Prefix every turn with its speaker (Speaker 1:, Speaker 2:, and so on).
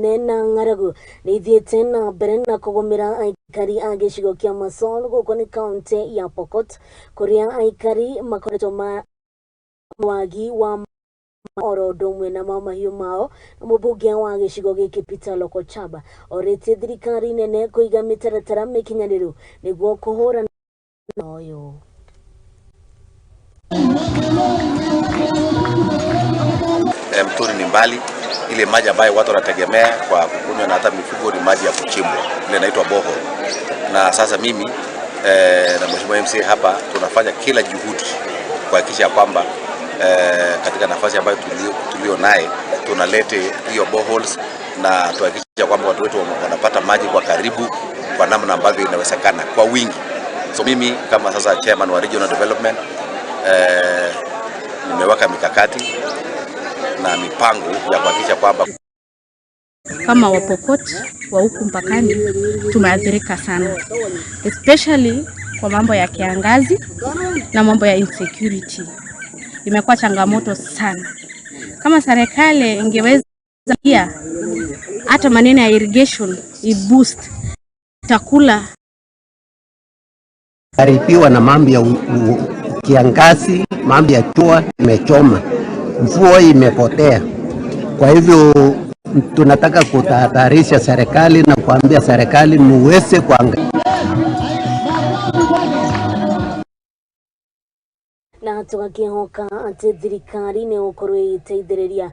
Speaker 1: Nena ngaragu nithiete na mbere na kugumira aikari a gicigo kia Masol guku ni kaunti ya Pokot kuria aikari makoretwo wagi wa oro domwe na mahiu mao na mubunge wa gicigo giki Peter Lokochaba orete thirikari nene kuiga mitaratara mikinyaniru niguo kuhura noyo.
Speaker 2: Mtoni ni mbali, ile maji ambayo watu wanategemea kwa kukunywa na hata mifugo ni maji ya kuchimbwa, ile inaitwa borehole. Na sasa mimi na mheshimiwa MC hapa tunafanya kila juhudi kuhakikisha kwamba katika nafasi ambayo tulio naye tunalete hiyo boreholes na tuhakikisha kwamba watu wetu wanapata maji kwa karibu kwa namna ambavyo inawezekana kwa wingi. So mimi kama sasa chairman wa regional development nimeweka mikakati na mipango ya kuhakikisha kwamba
Speaker 3: kama Wapokot wa huku mpakani tumeathirika sana, especially kwa mambo ya kiangazi na mambo ya insecurity. Imekuwa changamoto sana. Kama serikali ingeweza pia hata maneno ya irrigation boost chakula
Speaker 4: karibiwa na mambo ya kiangazi, mambo ya jua imechoma, mvua imepotea. Kwa hivyo tunataka kutahadharisha serikali na kuambia serikali muweze kuangalia
Speaker 1: na tugakihoka ati thirikari ni ukorwo iteithiriria